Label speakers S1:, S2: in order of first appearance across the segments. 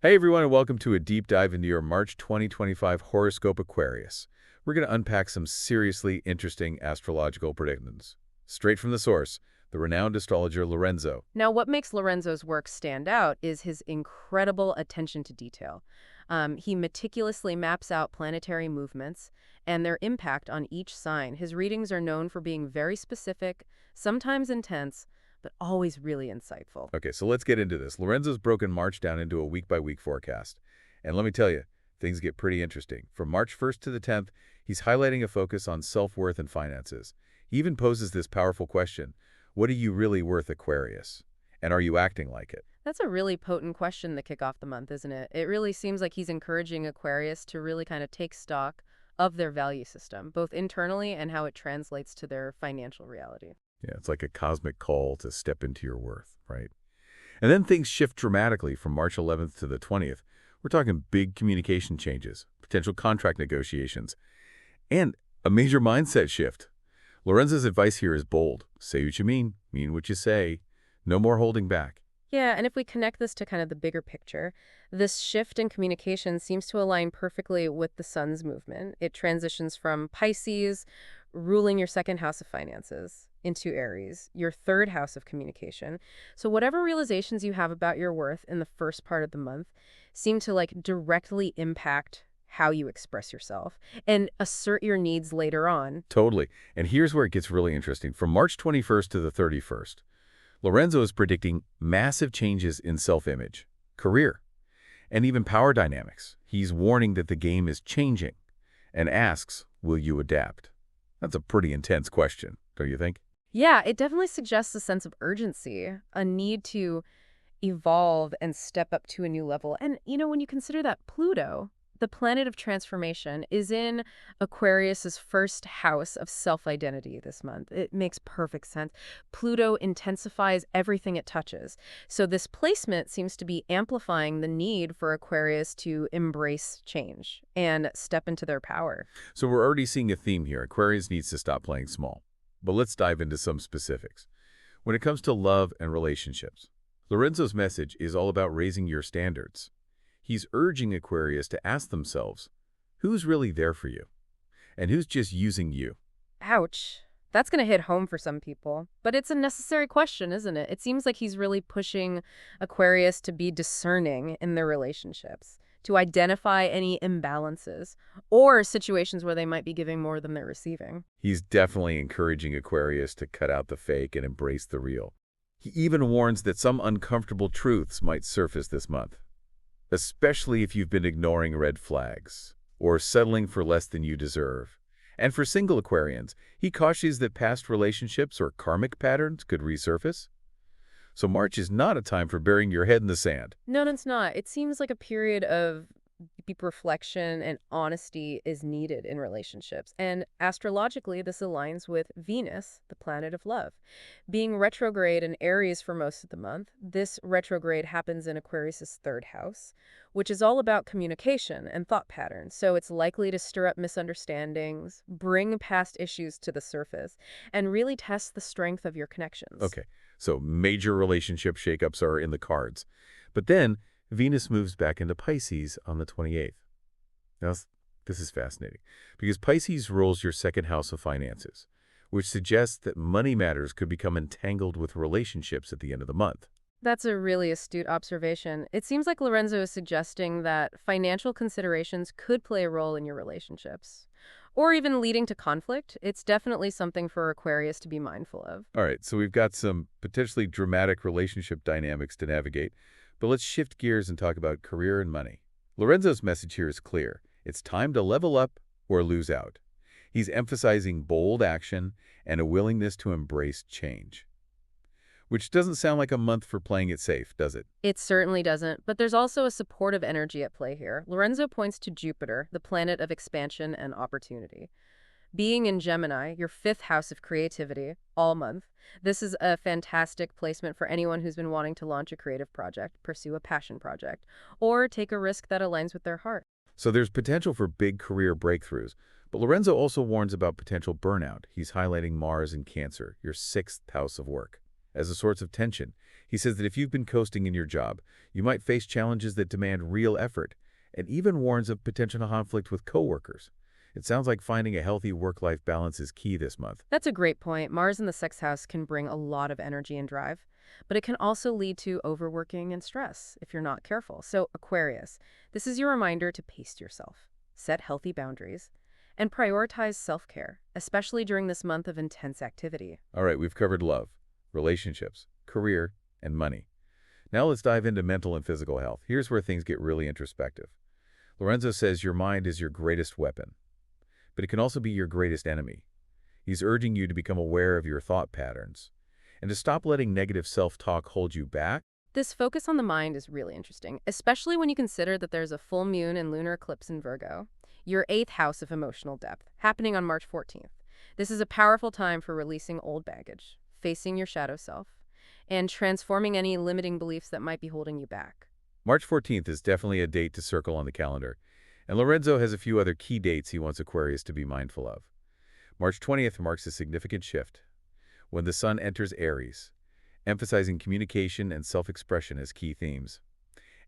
S1: Hey everyone, and welcome to a deep dive into your March 2025 horoscope Aquarius. We're going to unpack some seriously interesting astrological predictions. Straight from the source, the renowned astrologer Lorenzo.
S2: Now, what makes Lorenzo's work stand out is his incredible attention to detail. He meticulously maps out planetary movements and their impact on each sign. His readings are known for being very specific, sometimes intense, but always really insightful.
S1: Okay, so let's get into this. Lorenzo's broken March down into a week-by-week forecast. And let me tell you, things get pretty interesting. From March 1st to the 10th, he's highlighting a focus on self-worth and finances. He even poses this powerful question: what are you really worth, Aquarius? And are you acting like it?
S2: That's a really potent question to kick off the month, isn't it? It really seems like he's encouraging Aquarius to really kind of take stock of their value system, both internally and how it translates to their financial reality.
S1: Yeah, it's like a cosmic call to step into your worth, right? And then things shift dramatically from March 11th to the 20th. We're talking big communication changes, potential contract negotiations, and a major mindset shift. Lorenzo's advice here is bold. Say what you mean what you say. No more holding back.
S2: Yeah, and if we connect this to kind of the bigger picture, this shift in communication seems to align perfectly with the sun's movement. It transitions from Pisces, ruling your second house of finances, into Aries, your third house of communication. So whatever realizations you have about your worth in the first part of the month seem to directly impact how you express yourself and assert your needs later on.
S1: Totally. And here's where it gets really interesting. From March 21st to the 31st, Lorenzo is predicting massive changes in self-image, career, and even power dynamics. He's warning that the game is changing and asks, will you adapt? That's a pretty intense question, don't you think?
S2: Yeah, it definitely suggests a sense of urgency, a need to evolve and step up to a new level. And, when you consider that Pluto, the planet of transformation, is in Aquarius's first house of self-identity this month. It makes perfect sense. Pluto intensifies everything it touches. So this placement seems to be amplifying the need for Aquarius to embrace change and step into their power.
S1: So we're already seeing a theme here. Aquarius needs to stop playing small. But let's dive into some specifics. When it comes to love and relationships, Lorenzo's message is all about raising your standards. He's urging Aquarius to ask themselves, who's really there for you? And who's just using you?
S2: Ouch. That's going to hit home for some people. But it's a necessary question, isn't it? It seems like he's really pushing Aquarius to be discerning in their relationships, to identify any imbalances or situations where they might be giving more than they're receiving.
S1: He's definitely encouraging Aquarius to cut out the fake and embrace the real. He even warns that some uncomfortable truths might surface this month, especially if you've been ignoring red flags or settling for less than you deserve. And for single Aquarians, he cautions that past relationships or karmic patterns could resurface. So March is not a time for burying your head in the sand.
S2: No, it's not. It seems like a period of deep reflection and honesty is needed in relationships. And astrologically, this aligns with Venus, the planet of love. Being retrograde in Aries for most of the month, this retrograde happens in Aquarius's third house, which is all about communication and thought patterns. So it's likely to stir up misunderstandings, bring past issues to the surface, and really test the strength of your connections.
S1: Okay, so major relationship shakeups are in the cards. But then Venus moves back into Pisces on the 28th. Now, this is fascinating because Pisces rules your second house of finances, which suggests that money matters could become entangled with relationships at the end of the month.
S2: That's a really astute observation. It seems like Lorenzo is suggesting that financial considerations could play a role in your relationships, or even leading to conflict. It's definitely something for Aquarius to be mindful of.
S1: All right, so we've got some potentially dramatic relationship dynamics to navigate, but let's shift gears and talk about career and money. Lorenzo's message here is clear. It's time to level up or lose out. He's emphasizing bold action and a willingness to embrace change. Which doesn't sound like a month for playing it safe, does it?
S2: It certainly doesn't, but there's also a supportive energy at play here. Lorenzo points to Jupiter, the planet of expansion and opportunity. Being in Gemini, your fifth house of creativity, all month, this is a fantastic placement for anyone who's been wanting to launch a creative project, pursue a passion project, or take a risk that aligns with their heart.
S1: So there's potential for big career breakthroughs, but Lorenzo also warns about potential burnout. He's highlighting Mars in Cancer, your sixth house of work. as a source of tension. He says that if you've been coasting in your job, you might face challenges that demand real effort, and even warns of potential conflict with coworkers. It sounds like finding a healthy work-life balance is key this month.
S2: That's a great point. Mars in the sixth house can bring a lot of energy and drive, but it can also lead to overworking and stress if you're not careful. So, Aquarius, this is your reminder to pace yourself, set healthy boundaries, and prioritize self-care, especially during this month of intense activity.
S1: All right, we've covered love, relationships, career, and money. Now let's dive into mental and physical health. Here's where things get really introspective. Lorenzo says your mind is your greatest weapon, but it can also be your greatest enemy. He's urging you to become aware of your thought patterns and to stop letting negative self-talk hold you back.
S2: This focus on the mind is really interesting, especially when you consider that there's a full moon and lunar eclipse in Virgo, your eighth house of emotional depth, happening on March 14th. This is a powerful time for releasing old baggage, facing your shadow self, and transforming any limiting beliefs that might be holding you back.
S1: March 14th is definitely a date to circle on the calendar, and Lorenzo has a few other key dates he wants Aquarius to be mindful of. March 20th marks a significant shift, when the Sun enters Aries, emphasizing communication and self-expression as key themes.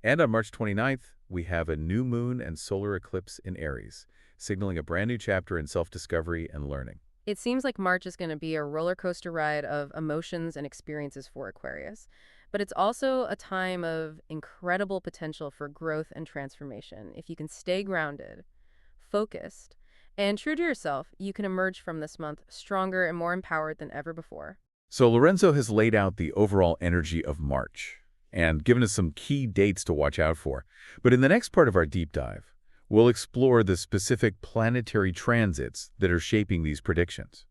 S1: And on March 29th, we have a new moon and solar eclipse in Aries, signaling a brand new chapter in self-discovery and learning.
S2: It seems like March is going to be a roller coaster ride of emotions and experiences for Aquarius, but it's also a time of incredible potential for growth and transformation. If you can stay grounded, focused, and true to yourself, you can emerge from this month stronger and more empowered than ever before.
S1: So Lorenzo has laid out the overall energy of March and given us some key dates to watch out for. But in the next part of our deep dive, we'll explore the specific planetary transits that are shaping these predictions.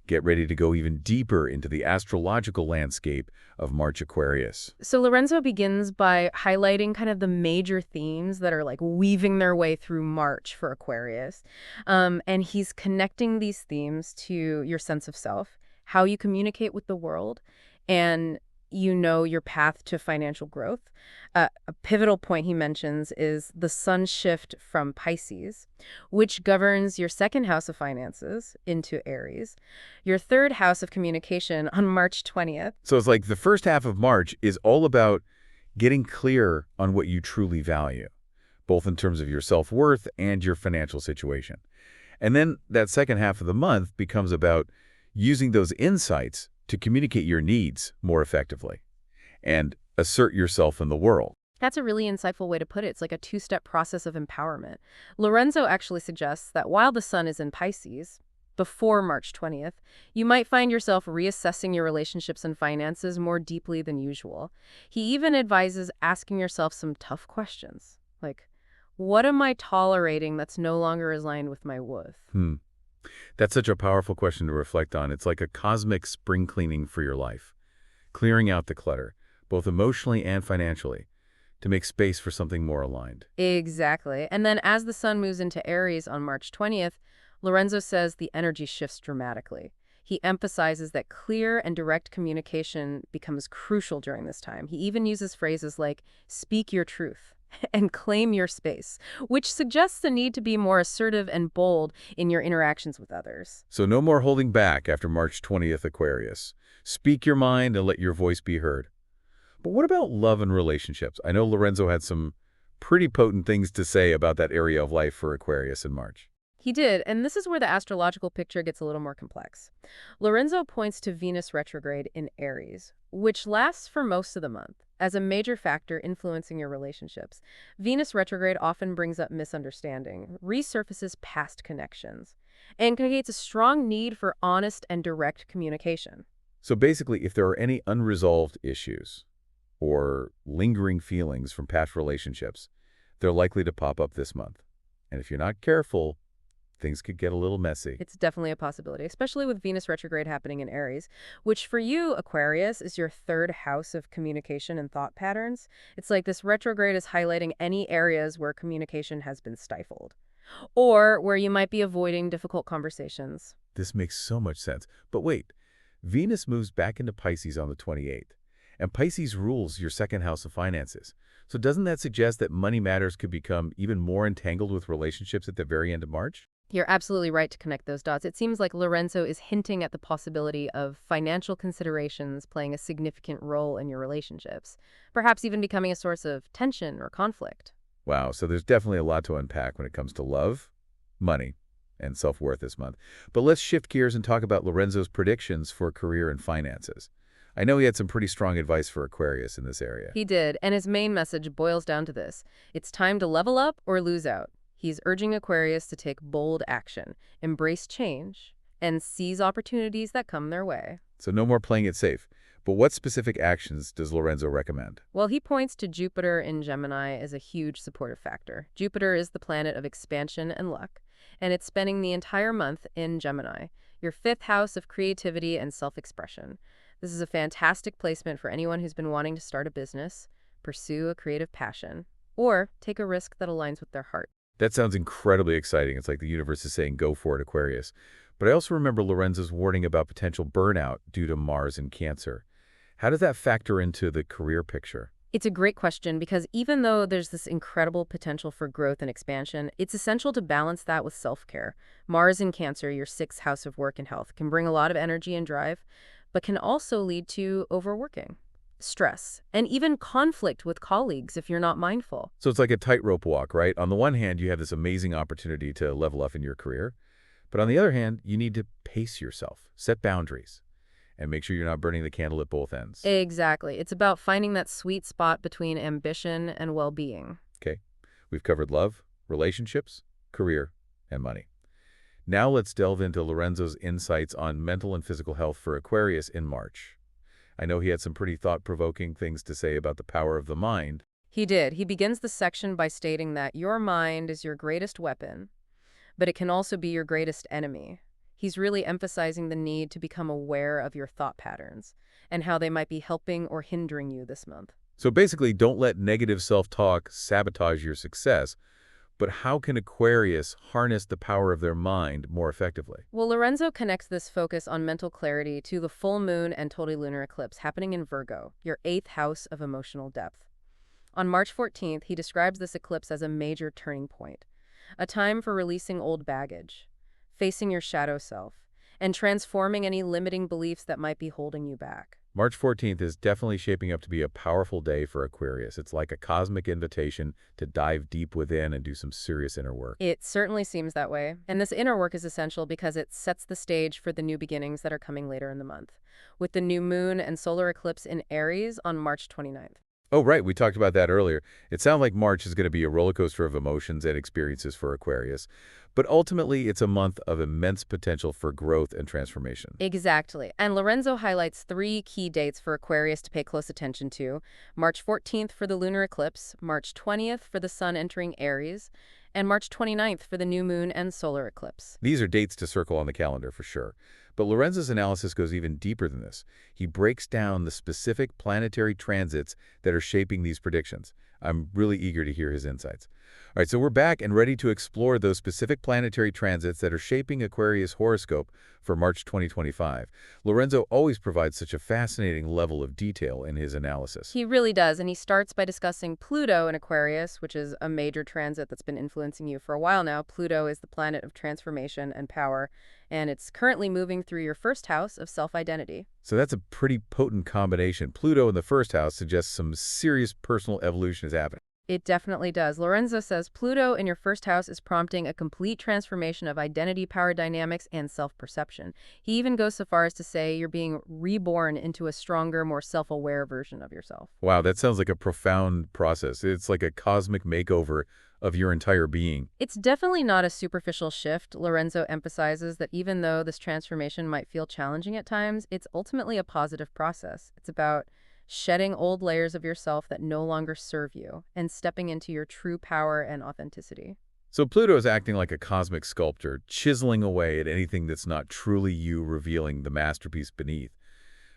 S1: Get ready to go even deeper into the astrological landscape of March Aquarius.
S2: So Lorenzo begins by highlighting kind of the major themes that are like weaving their way through March for Aquarius. And he's connecting these themes to your sense of self, how you communicate with the world, and your path to financial growth. A pivotal point he mentions is the sun shift from Pisces, which governs your second house of finances, into Aries, your third house of communication on March 20th.
S1: So it's like the first half of March is all about getting clear on what you truly value, both in terms of your self-worth and your financial situation. And then that second half of the month becomes about using those insights to communicate your needs more effectively and assert yourself in the world.
S2: That's a really insightful way to put it. It's like a two-step process of empowerment. Lorenzo actually suggests that while the sun is in Pisces, before March 20th, you might find yourself reassessing your relationships and finances more deeply than usual. He even advises asking yourself some tough questions, like, what am I tolerating that's no longer aligned with my worth?
S1: That's such a powerful question to reflect on. It's like a cosmic spring cleaning for your life, clearing out the clutter, both emotionally and financially, to make space for something more aligned.
S2: Exactly. And then as the sun moves into Aries on March 20th, Lorenzo says the energy shifts dramatically. He emphasizes that clear and direct communication becomes crucial during this time. He even uses phrases like, speak your truth and claim your space, which suggests the need to be more assertive and bold in your interactions with others.
S1: So no more holding back after March 20th, Aquarius. Speak your mind and let your voice be heard. But what about love and relationships? I know Lorenzo had some pretty potent things to say about that area of life for Aquarius in March.
S2: He did, and this is where the astrological picture gets a little more complex. Lorenzo points to Venus retrograde in Aries, which lasts for most of the month, as a major factor influencing your relationships. Venus retrograde often brings up misunderstanding, resurfaces past connections, and creates a strong need for honest and direct communication.
S1: So basically, if there are any unresolved issues or lingering feelings from past relationships, they're likely to pop up this month. And if you're not careful, things could get a little messy.
S2: It's definitely a possibility, especially with Venus retrograde happening in Aries, which for you, Aquarius, is your third house of communication and thought patterns. It's like this retrograde is highlighting any areas where communication has been stifled, or where you might be avoiding difficult conversations.
S1: This makes so much sense. But wait, Venus moves back into Pisces on the 28th, and Pisces rules your second house of finances. So doesn't that suggest that money matters could become even more entangled with relationships at the very end of March?
S2: You're absolutely right to connect those dots. It seems like Lorenzo is hinting at the possibility of financial considerations playing a significant role in your relationships, perhaps even becoming a source of tension or conflict.
S1: Wow, so there's definitely a lot to unpack when it comes to love, money, and self-worth this month. But let's shift gears and talk about Lorenzo's predictions for career and finances. I know he had some pretty strong advice for Aquarius in this area.
S2: He did, and his main message boils down to this: it's time to level up or lose out. He's urging Aquarius to take bold action, embrace change, and seize opportunities that come their way.
S1: So no more playing it safe. But what specific actions does Lorenzo recommend?
S2: Well, he points to Jupiter in Gemini as a huge supportive factor. Jupiter is the planet of expansion and luck, and it's spending the entire month in Gemini, your fifth house of creativity and self-expression. This is a fantastic placement for anyone who's been wanting to start a business, pursue a creative passion, or take a risk that aligns with their heart.
S1: That sounds incredibly exciting. It's like the universe is saying, go for it, Aquarius. But I also remember Lorenzo's warning about potential burnout due to Mars in Cancer. How does that factor into the career picture?
S2: It's a great question because even though there's this incredible potential for growth and expansion, it's essential to balance that with self-care. Mars in Cancer, your sixth house of work and health, can bring a lot of energy and drive, but can also lead to overworking, stress, and even conflict with colleagues if you're not mindful.
S1: So it's like a tightrope walk, right? On the one hand, you have this amazing opportunity to level up in your career. But on the other hand, you need to pace yourself, set boundaries, and make sure you're not burning the candle at both ends.
S2: Exactly. It's about finding that sweet spot between ambition and well-being.
S1: Okay, we've covered love, relationships, career, and money. Now let's delve into Lorenzo's insights on mental and physical health for Aquarius in March. I know he had some pretty thought-provoking things to say about the power of the mind.
S2: He did. He begins the section by stating that your mind is your greatest weapon, but it can also be your greatest enemy. He's really emphasizing the need to become aware of your thought patterns and how they might be helping or hindering you this month.
S1: So basically, don't let negative self-talk sabotage your success, but how can Aquarius harness the power of their mind more effectively?
S2: Well, Lorenzo connects this focus on mental clarity to the full moon and total lunar eclipse happening in Virgo, your eighth house of emotional depth. On March 14th, he describes this eclipse as a major turning point, a time for releasing old baggage, facing your shadow self, and transforming any limiting beliefs that might be holding you back.
S1: March 14th is definitely shaping up to be a powerful day for Aquarius. It's like a cosmic invitation to dive deep within and do some serious inner work.
S2: It certainly seems that way, and this inner work is essential because it sets the stage for the new beginnings that are coming later in the month, with the new moon and solar eclipse in Aries on March 29th.
S1: Oh, right. We talked about that earlier. It sounds like March is going to be a roller coaster of emotions and experiences for Aquarius. But ultimately, it's a month of immense potential for growth and transformation.
S2: Exactly. And Lorenzo highlights three key dates for Aquarius to pay close attention to: March 14th for the lunar eclipse, March 20th for the sun entering Aries, and March 29th for the new moon and solar eclipse.
S1: These are dates to circle on the calendar for sure. But Lorenzo's analysis goes even deeper than this. He breaks down the specific planetary transits that are shaping these predictions. I'm really eager to hear his insights. All right, so we're back and ready to explore those specific planetary transits that are shaping Aquarius horoscope for March 2025. Lorenzo always provides such a fascinating level of detail in his analysis.
S2: He really does, and he starts by discussing Pluto in Aquarius, which is a major transit that's been influencing you for a while now. Pluto is the planet of transformation and power, and it's currently moving through your first house of self-identity.
S1: So that's a pretty potent combination. Pluto in the first house suggests some serious personal evolution is happening.
S2: It definitely does. Lorenzo says Pluto in your first house is prompting a complete transformation of identity, power dynamics, and self-perception. He even goes so far as to say you're being reborn into a stronger, more self-aware version of yourself.
S1: Wow, that sounds like a profound process. It's like a cosmic makeover of your entire being.
S2: It's definitely not a superficial shift. Lorenzo emphasizes that even though this transformation might feel challenging at times, it's ultimately a positive process. It's about shedding old layers of yourself that no longer serve you and stepping into your true power and authenticity.
S1: So Pluto is acting like a cosmic sculptor, chiseling away at anything that's not truly you, revealing the masterpiece beneath.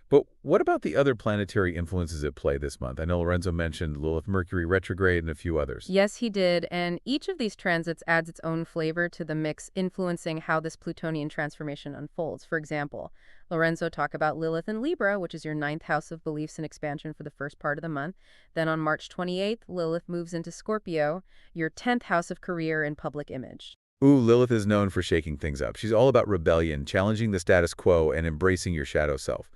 S1: But what about the other planetary influences at play this month? I know Lorenzo mentioned Lilith, Mercury Retrograde, and a few others.
S2: Yes, he did, and each of these transits adds its own flavor to the mix, influencing how this Plutonian transformation unfolds. For example, Lorenzo talked about Lilith in Libra, which is your ninth house of beliefs and expansion for the first part of the month. Then on March 28th, Lilith moves into Scorpio, your 10th house of career and public image.
S1: Ooh, Lilith is known for shaking things up. She's all about rebellion, challenging the status quo, and embracing your shadow self.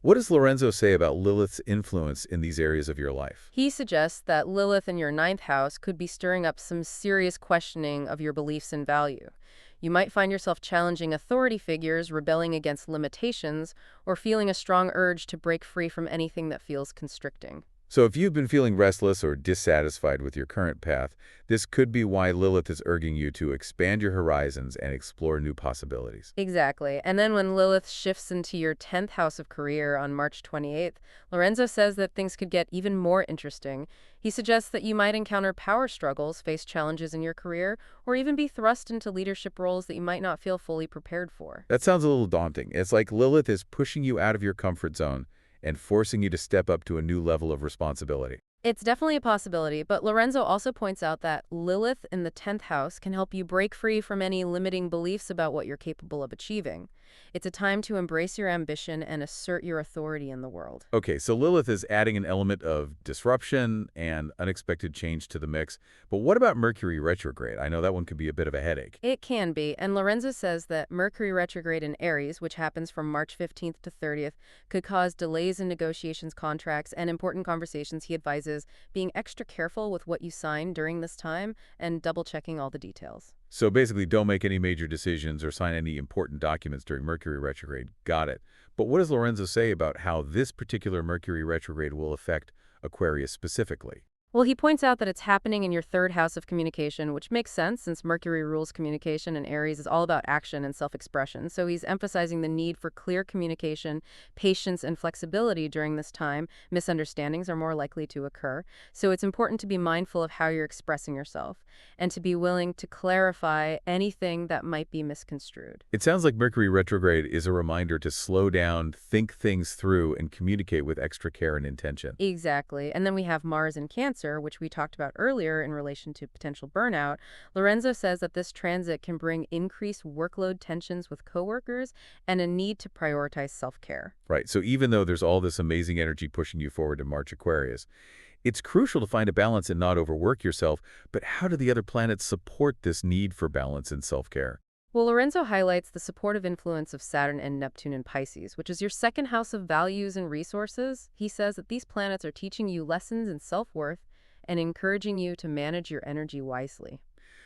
S1: What does Lorenzo say about Lilith's influence in these areas of your life?
S2: He suggests that Lilith in your ninth house could be stirring up some serious questioning of your beliefs and value. You might find yourself challenging authority figures, rebelling against limitations, or feeling a strong urge to break free from anything that feels constricting.
S1: So if you've been feeling restless or dissatisfied with your current path, this could be why Lilith is urging you to expand your horizons and explore new possibilities.
S2: Exactly. And then when Lilith shifts into your 10th house of career on March 28th, Lorenzo says that things could get even more interesting. He suggests that you might encounter power struggles, face challenges in your career, or even be thrust into leadership roles that you might not feel fully prepared for.
S1: That sounds a little daunting. It's like Lilith is pushing you out of your comfort zone and forcing you to step up to a new level of responsibility.
S2: It's definitely a possibility, but Lorenzo also points out that Lilith in the 10th house can help you break free from any limiting beliefs about what you're capable of achieving. It's a time to embrace your ambition and assert your authority in the world.
S1: Okay, so Lilith is adding an element of disruption and unexpected change to the mix. But what about Mercury retrograde? I know that one could be a bit of a headache.
S2: It can be, and Lorenzo says that Mercury retrograde in Aries, which happens from March 15th to 30th, could cause delays in negotiations, contracts, and important conversations. He advises being extra careful with what you sign during this time and double-checking all the details.
S1: So basically, don't make any major decisions or sign any important documents during Mercury retrograde. Got it. But what does Lorenzo say about how this particular Mercury retrograde will affect Aquarius specifically?
S2: Well, he points out that it's happening in your third house of communication, which makes sense since Mercury rules communication and Aries is all about action and self-expression. So he's emphasizing the need for clear communication, patience, and flexibility during this time. Misunderstandings are more likely to occur. So it's important to be mindful of how you're expressing yourself and to be willing to clarify anything that might be misconstrued.
S1: It sounds like Mercury retrograde is a reminder to slow down, think things through, and communicate with extra care and intention.
S2: Exactly. And then we have Mars in Cancer, which we talked about earlier in relation to potential burnout. Lorenzo says that this transit can bring increased workload tensions with coworkers and a need to prioritize self-care.
S1: Right, so even though there's all this amazing energy pushing you forward to March Aquarius, it's crucial to find a balance and not overwork yourself. But how do the other planets support this need for balance and self-care?
S2: Well, Lorenzo highlights the supportive influence of Saturn and Neptune in Pisces, which is your second house of values and resources. He says that these planets are teaching you lessons in self-worth and encouraging you to manage your energy wisely.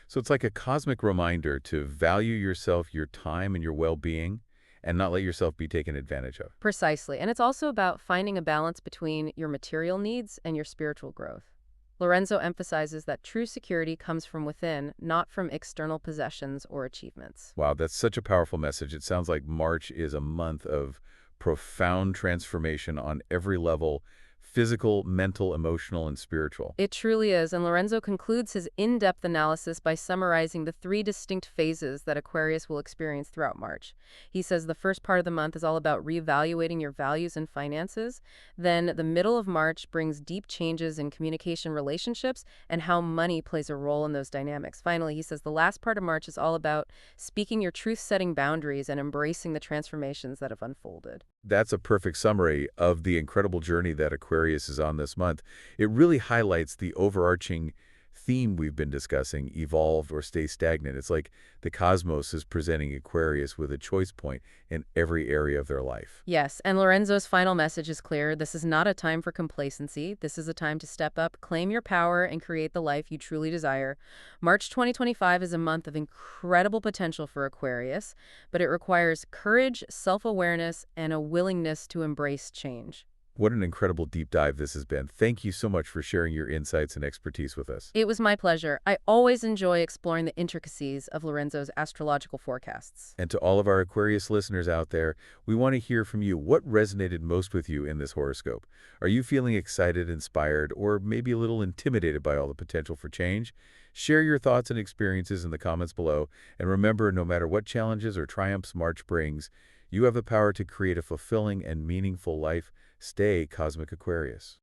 S1: So it's like a cosmic reminder to value yourself, your time, and your well-being, and not let yourself be taken advantage of.
S2: Precisely. And it's also about finding a balance between your material needs and your spiritual growth. Lorenzo emphasizes that true security comes from within, not from external possessions or achievements.
S1: Wow, that's such a powerful message. It sounds like March is a month of profound transformation on every level: physical, mental, emotional, and spiritual.
S2: It truly is, and Lorenzo concludes his in-depth analysis by summarizing the three distinct phases that Aquarius will experience throughout March. He says the first part of the month is all about reevaluating your values and finances. Then the middle of March brings deep changes in communication, relationships, and how money plays a role in those dynamics. Finally, he says the last part of March is all about speaking your truth, setting boundaries, and embracing the transformations that have unfolded.
S1: That's a perfect summary of the incredible journey that Aquarius is on this month. It really highlights the overarching theme we've been discussing: evolve or stay stagnant. It's like the cosmos is presenting Aquarius with a choice point in every area of their life.
S2: Yes, and Lorenzo's final message is clear. This is not a time for complacency. This is a time to step up, claim your power, and create the life you truly desire. March 2025 is a month of incredible potential for Aquarius, but it requires courage, self-awareness, and a willingness to embrace change.
S1: What an incredible deep dive this has been. Thank you so much for sharing your insights and expertise with us.
S2: It was my pleasure. I always enjoy exploring the intricacies of Lorenzo's astrological forecasts.
S1: And to all of our Aquarius listeners out there, we want to hear from you. What resonated most with you in this horoscope? Are you feeling excited, inspired, or maybe a little intimidated by all the potential for change? Share your thoughts and experiences in the comments below. And remember, no matter what challenges or triumphs March brings, you have the power to create a fulfilling and meaningful life. Stay Cosmic Aquarius.